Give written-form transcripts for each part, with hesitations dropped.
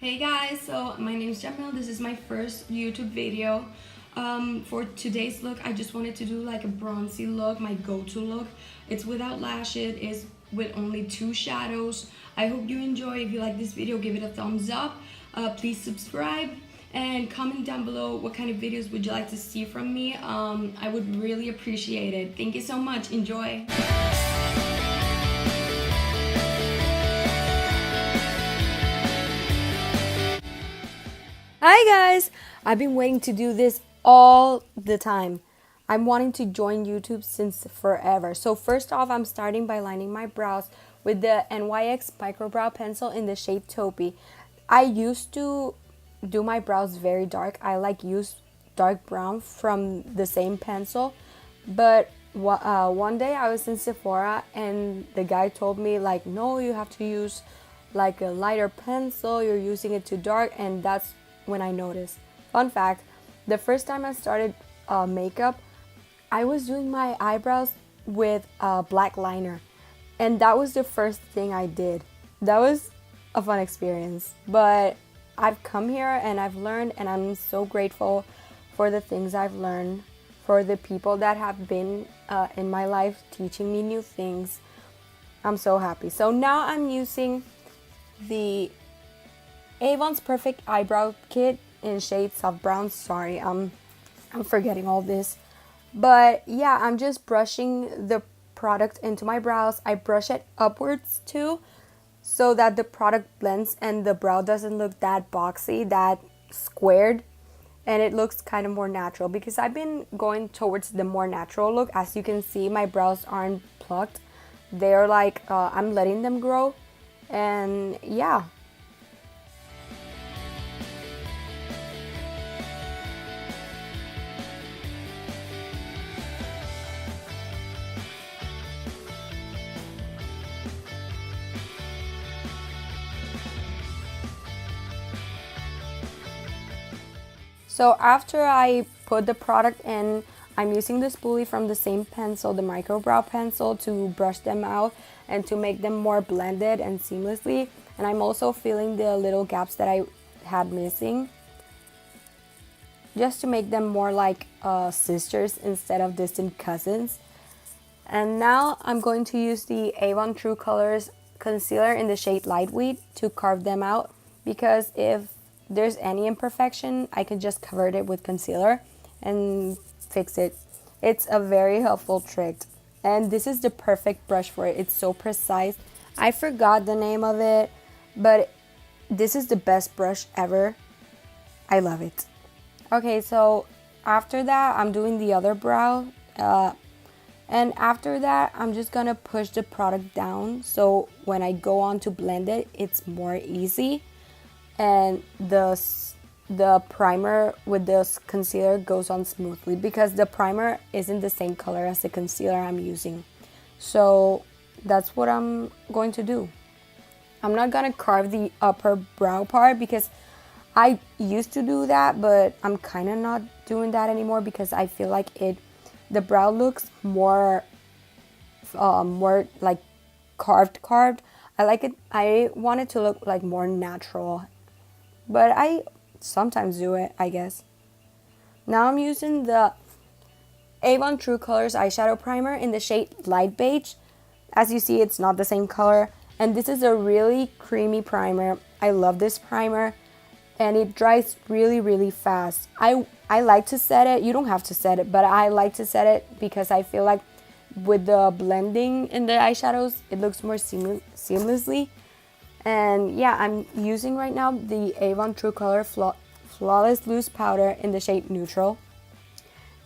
Hey guys, so my name is Jamil. This is my first YouTube video. For today's look, I just wanted to do like a bronzy look, my go-to look. It's without lashes, it's with only two shadows. I hope you enjoy. If you like this video, give it a thumbs up. Please subscribe and comment down below what kind of videos would you like to see from me. I would really appreciate it. Thank you so much. Enjoy. Hi guys! I've been waiting to do this all the time. I'm wanting to join YouTube since forever. So first off, I'm starting by lining my brows with the NYX Micro Brow Pencil in the shade Taupey. I used to do my brows very dark. I use dark brown from the same pencil. But one day I was in Sephora and the guy told me like, no, you have to use like a lighter pencil. You're using it too dark, and that's when I noticed. Fun fact, the first time I started makeup, I was doing my eyebrows with a black liner, and that was the first thing I did. That was a fun experience, but I've come here and I've learned, and I'm so grateful for the things I've learned, for the people that have been in my life teaching me new things. I'm so happy. So now I'm using the Avon's Perfect Eyebrow Kit in shade Soft Brown. Sorry, I'm forgetting all this. But yeah, I'm just brushing the product into my brows. I brush it upwards too, so that the product blends and the brow doesn't look that boxy, that squared, and it looks kind of more natural, because I've been going towards the more natural look. As you can see, my brows aren't plucked. They're like, I'm letting them grow, and yeah. So after I put the product in, I'm using the spoolie from the same pencil, the Micro Brow Pencil, to brush them out and to make them more blended and seamlessly. And I'm also filling the little gaps that I had missing, just to make them more like sisters instead of distant cousins. And now I'm going to use the Avon True Colors concealer in the shade Lightweight to carve them out, because if there's any imperfection, I can just cover it with concealer and fix it. It's a very helpful trick, and this is the perfect brush for it. It's so precise. I forgot the name of it, but this is the best brush ever. I love it. Okay, so after that, I'm doing the other brow. And after that, I'm just gonna push the product down, so when I go on to blend it, it's more easy. And the primer with this concealer goes on smoothly, because the primer isn't the same color as the concealer I'm using. So that's what I'm going to do. I'm not gonna carve the upper brow part, because I used to do that, but I'm kind of not doing that anymore, because I feel like the brow looks more like carved. I like it. I want it to look like more natural, but I sometimes do it, I guess. Now I'm using the Avon True Colors eyeshadow primer in the shade Light Beige. As you see, it's not the same color, and this is a really creamy primer. I love this primer, and it dries really fast. I like to set it. You don't have to set it, but I like to set it because I feel like with the blending in the eyeshadows, it looks more seamlessly. And yeah, I'm using right now the Avon True Color Flawless Loose Powder in the shade Neutral,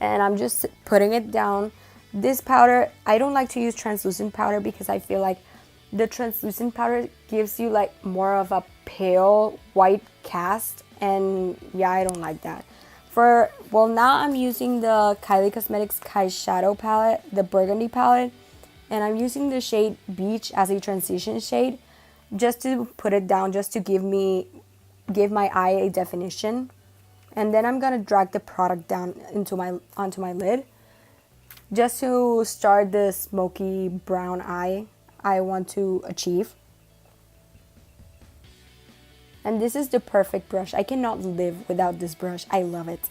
and I'm just putting it down. This powder, I don't like to use translucent powder, because I feel like the translucent powder gives you like more of a pale white cast, and yeah, I don't like that. Now I'm using the Kylie Cosmetics Eyeshadow palette, the Burgundy palette, and I'm using the shade Beach as a transition shade, just to put it down, just to give my eye a definition. And then I'm gonna drag the product down onto my lid, just to start the smoky brown eye I want to achieve. And this is the perfect brush. I cannot live without this brush. I love it.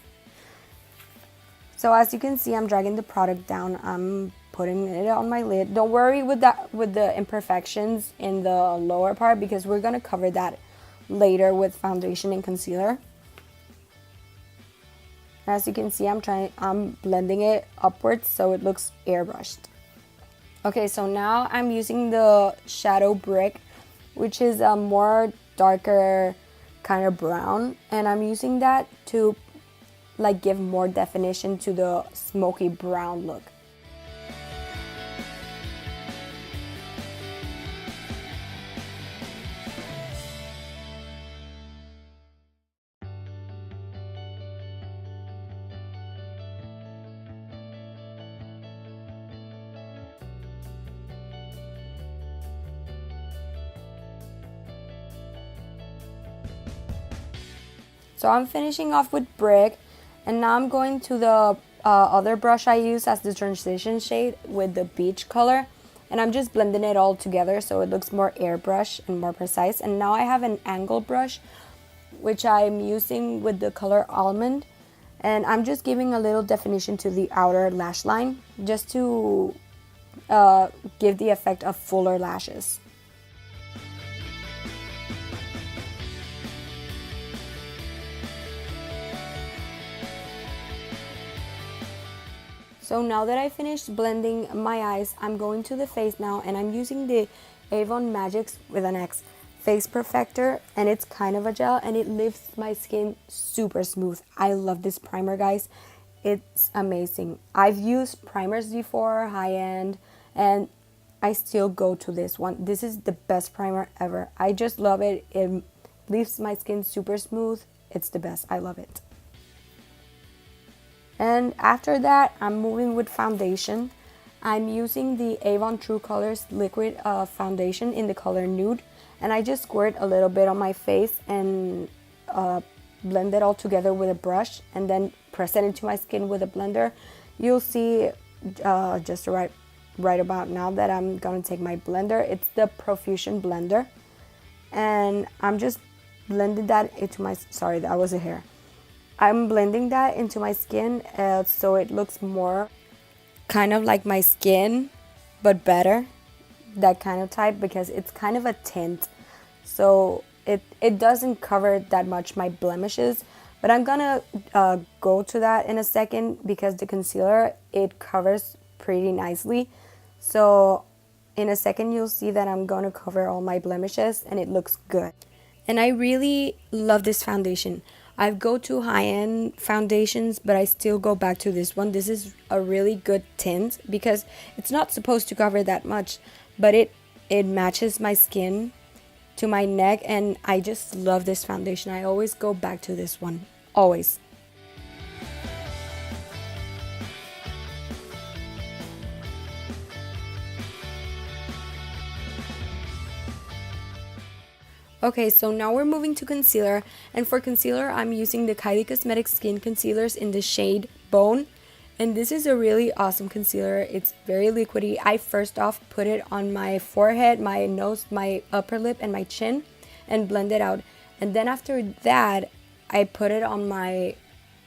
So as you can see, I'm dragging the product down. I'm putting it on my lid. Don't worry with the imperfections in the lower part, because we're gonna cover that later with foundation and concealer. As you can see, I'm blending it upwards so it looks airbrushed. Okay, so now I'm using the Shadow Brick, which is a more darker kind of brown, and I'm using that to like give more definition to the smoky brown look. So I'm finishing off with Brick, and now I'm going to the other brush I use as the transition shade with the beach color, and I'm just blending it all together so it looks more airbrush and more precise. And now I have an angle brush which I'm using with the color Almond, and I'm just giving a little definition to the outer lash line just to give the effect of fuller lashes. So now that I finished blending my eyes, I'm going to the face now, and I'm using the Avon Magix with an X Face Perfector, and it's kind of a gel and it lifts my skin super smooth. I love this primer, guys. It's amazing. I've used primers before, high-end, and I still go to this one. This is the best primer ever. I just love it. It leaves my skin super smooth. It's the best. I love it. And after that, I'm moving with foundation. I'm using the Avon True Colors liquid foundation in the color Nude, and I just squirt a little bit on my face and blend it all together with a brush, and then press it into my skin with a blender. You'll see just right about now that I'm gonna take my blender. It's the Profusion blender, and I'm just blending that into my, sorry, that was a hair. I'm blending that into my skin so it looks more kind of like my skin, but better, that kind of type, because it's kind of a tint, so it doesn't cover that much my blemishes. But I'm gonna go to that in a second, because the concealer, it covers pretty nicely. So in a second you'll see that I'm gonna cover all my blemishes and it looks good. And I really love this foundation. I go to high-end foundations, but I still go back to this one. This is a really good tint because it's not supposed to cover that much, but it matches my skin to my neck, and I just love this foundation. I always go back to this one, always. Okay, so now we're moving to concealer, and for concealer I'm using the Kylie Cosmetics Skin Concealers in the shade Bone, and this is a really awesome concealer. It's very liquidy. I first off put it on my forehead, my nose, my upper lip, and my chin, and blend it out, and then after that I put it on my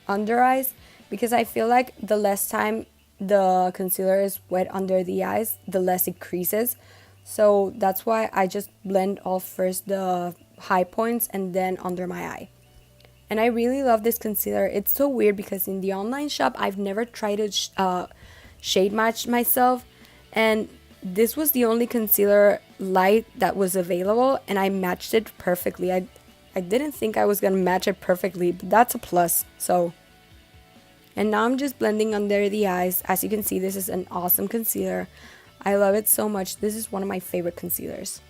under eyes, because I feel like the less time the concealer is wet under the eyes, the less it creases. So that's why I just blend off first the high points and then under my eye. And I really love this concealer. It's so weird because in the online shop, I've never tried to shade match myself. And this was the only concealer light that was available, and I matched it perfectly. I didn't think I was going to match it perfectly, but that's a plus. So, and now I'm just blending under the eyes. As you can see, this is an awesome concealer. I love it so much. This is one of my favorite concealers.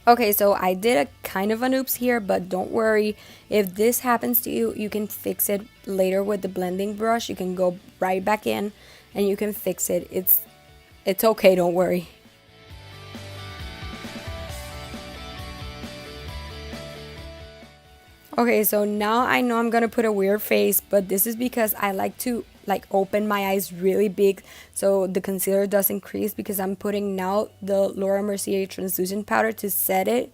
Okay, so I did a kind of an oops here, but don't worry. If this happens to you, you can fix it later with the blending brush. You can go right back in and you can fix it. It's okay, don't worry. Okay, so now I know I'm gonna put a weird face, but this is because I like to open my eyes really big so the concealer doesn't crease, because I'm putting now the Laura Mercier translucent powder to set it.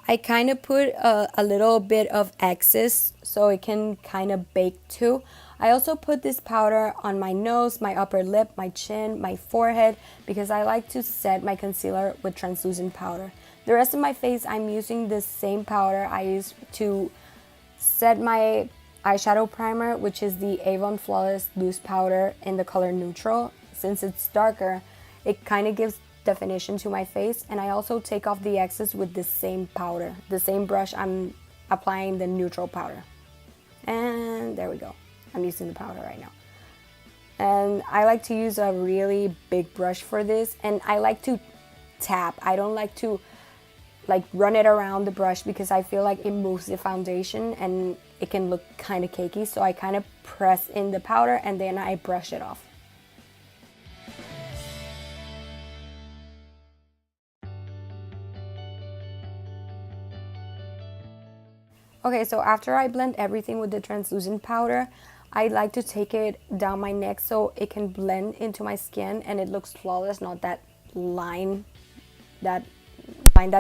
I kind of put a little bit of excess so it can kind of bake too. I also put this powder on my nose, my upper lip, my chin, my forehead, because I like to set my concealer with translucent powder. The rest of my face, I'm using the same powder I use to set my eyeshadow primer, which is the Avon Flawless Loose Powder in the color Neutral. Since it's darker, it kind of gives definition to my face, and I also take off the excess with the same powder, the same brush I'm applying the neutral powder. And there we go. I'm using the powder right now. And I like to use a really big brush for this, and I like to tap. I don't like to like run it around the brush because I feel like it moves the foundation and it can look kind of cakey. So I kind of press in the powder and then I brush it off. Okay, so after I blend everything with the translucent powder, I like to take it down my neck so it can blend into my skin and it looks flawless, not that line that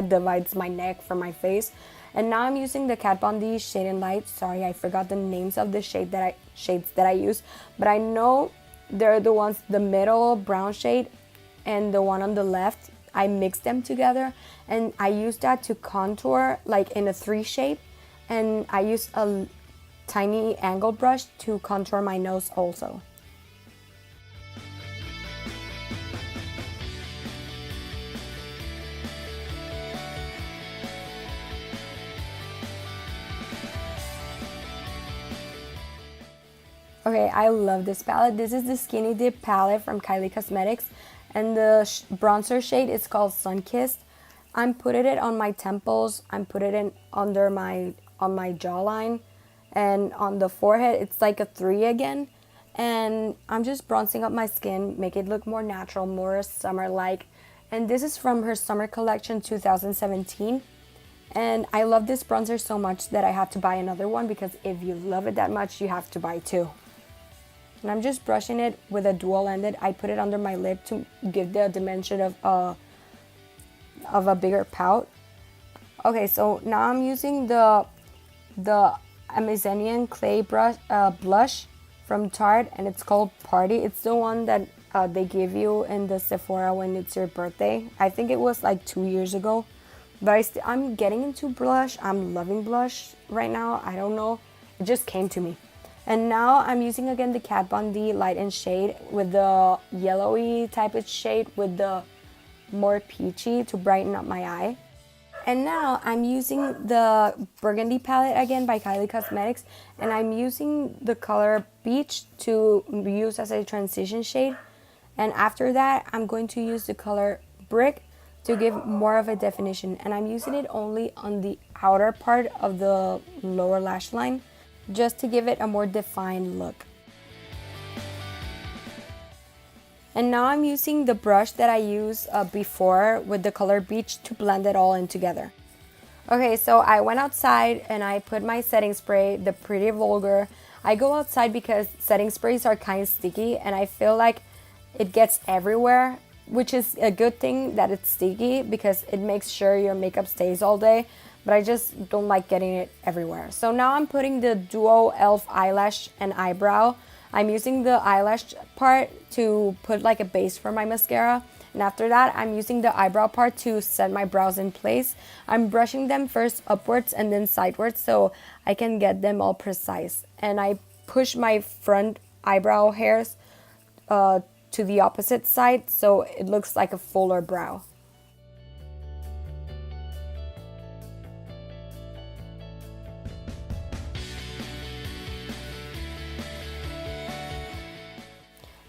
divides my neck from my face. And now I'm using the Kat Von D Shade and Light. Sorry, I forgot the names of the shades that I use, but I know they're the ones, the middle brown shade and the one on the left. I mix them together and I use that to contour like in a 3 shape, and I use a tiny angle brush to contour my nose also. Okay, I love this palette. This is the Skinny Dip palette from Kylie Cosmetics, and the bronzer shade is called Sunkissed. I'm putting it on my temples. I'm putting it under on my jawline, and on the forehead it's like a 3 again. And I'm just bronzing up my skin, make it look more natural, more summer-like. And this is from her summer collection 2017. And I love this bronzer so much that I have to buy another one, because if you love it that much, you have to buy 2. And I'm just brushing it with a dual-ended. I put it under my lip to give the dimension of a bigger pout. Okay, so now I'm using the Amazonian Clay blush from Tarte, and it's called Party. It's the one that they give you in the Sephora when it's your birthday. I think it was like 2 years ago. But I'm getting into blush. I'm loving blush right now. I don't know. It just came to me. And now I'm using again the Kat Von D Light and Shade with the yellowy type of shade with the more peachy to brighten up my eye. And now I'm using the Burgundy palette again by Kylie Cosmetics, and I'm using the color Beach to use as a transition shade. And after that, I'm going to use the color Brick to give more of a definition, and I'm using it only on the outer part of the lower lash line, just to give it a more defined look. And now I'm using the brush that I used before with the color Beach to blend it all in together. Okay, so I went outside and I put my setting spray, the Pretty Vulgar. I go outside because setting sprays are kind of sticky and I feel like it gets everywhere, which is a good thing that it's sticky because it makes sure your makeup stays all day, but I just don't like getting it everywhere. So now I'm putting the Duo e.l.f. eyelash and eyebrow. I'm using the eyelash part to put like a base for my mascara, and after that I'm using the eyebrow part to set my brows in place. I'm brushing them first upwards and then sideways so I can get them all precise, and I push my front eyebrow hairs to the opposite side so it looks like a fuller brow.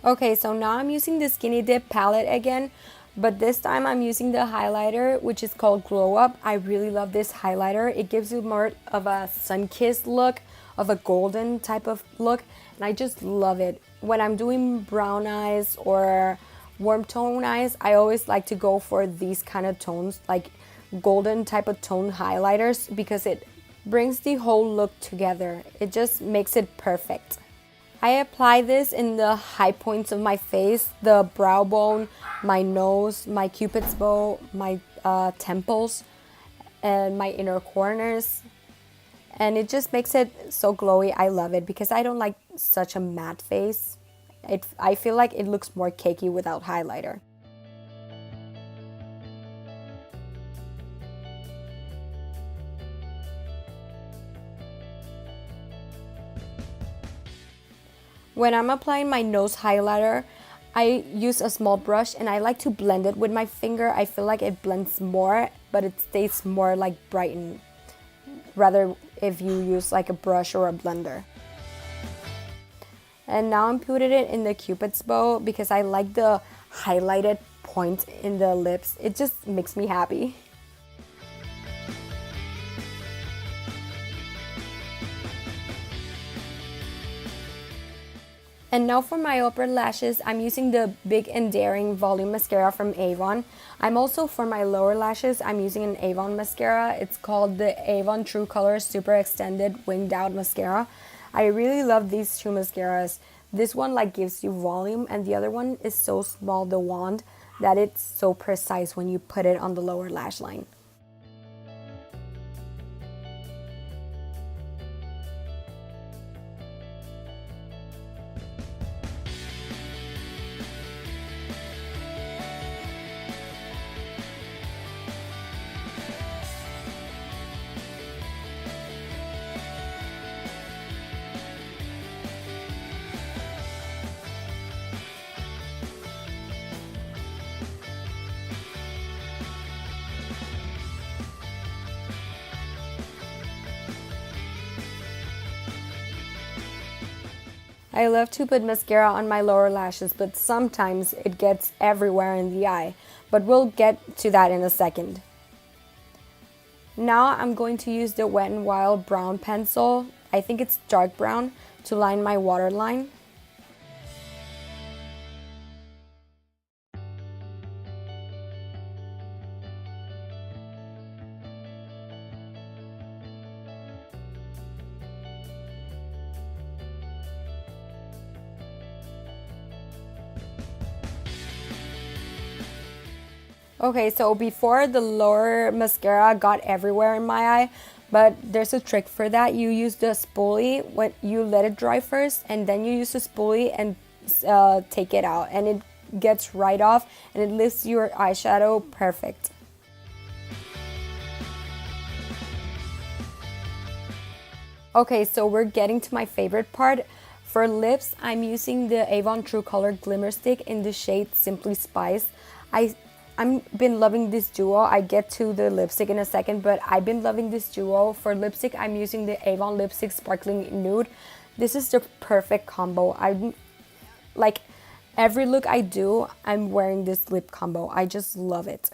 Okay, so now I'm using the Skinny Dip palette again, but this time I'm using the highlighter, which is called Glow Up. I really love this highlighter. It gives you more of a sun-kissed look, of a golden type of look, and I just love it. When I'm doing brown eyes or warm tone eyes, I always like to go for these kind of tones, like golden type of tone highlighters, because it brings the whole look together. It just makes it perfect. I apply this in the high points of my face, the brow bone, my nose, my cupid's bow, my temples, and my inner corners, and it just makes it so glowy. I love it because I don't like such a matte face. I feel like it looks more cakey without highlighter. When I'm applying my nose highlighter, I use a small brush and I like to blend it with my finger. I feel like it blends more, but it stays more like brightened, rather if you use like a brush or a blender. And now I'm putting it in the Cupid's bow because I like the highlighted point in the lips. It just makes me happy. And now for my upper lashes, I'm using the Big and Daring Volume Mascara from Avon. I'm also, for my lower lashes, I'm using an Avon mascara. It's called the Avon True Color Super Extended Winged Out Mascara. I really love these two mascaras. This one like gives you volume, and the other one is so small, the wand, that it's so precise when you put it on the lower lash line. I love to put mascara on my lower lashes, but sometimes it gets everywhere in the eye. But we'll get to that in a second. Now I'm going to use the Wet n Wild brown pencil, I think it's dark brown, to line my waterline. Okay, so before, the lower mascara got everywhere in my eye, but there's a trick for that. You use the spoolie when you let it dry first, and then you use the spoolie and take it out, and it gets right off and it leaves your eyeshadow perfect. Okay, so we're getting to my favorite part. For lips, I'm using the Avon True Color Glimmer Stick in the shade Simply Spice. I've been loving this duo. I get to the lipstick in a second, but I've been loving this duo. For lipstick, I'm using the Avon Lipstick Sparkling Nude. This is the perfect combo. I like every look I do, I'm wearing this lip combo. I just love it.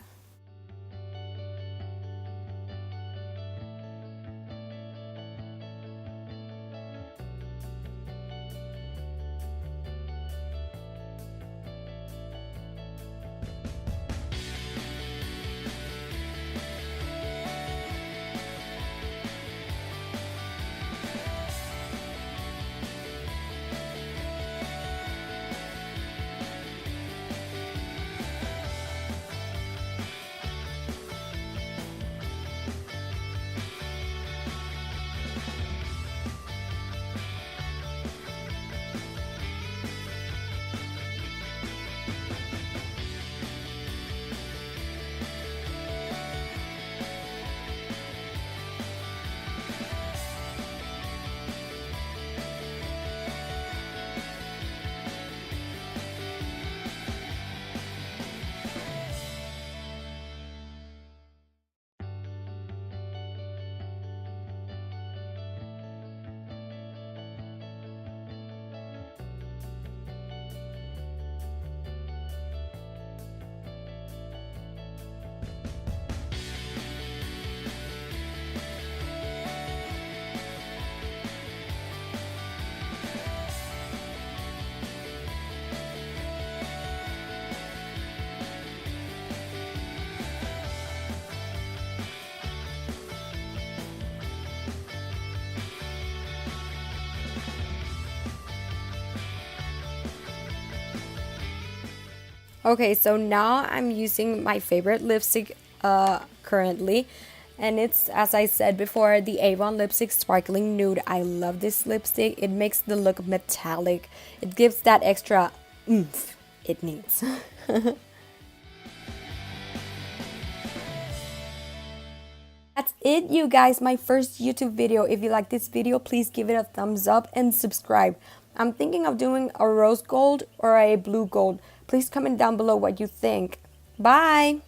Okay, so now I'm using my favorite lipstick currently, And it's, as I said before, the Avon Lipstick Sparkling Nude. I love this lipstick. It makes the look metallic. It gives that extra oomph it needs. That's it, you guys, my first YouTube video. If you like this video, please give it a thumbs up and subscribe. I'm thinking of doing a rose gold or a blue gold. Please comment down below what you think. Bye!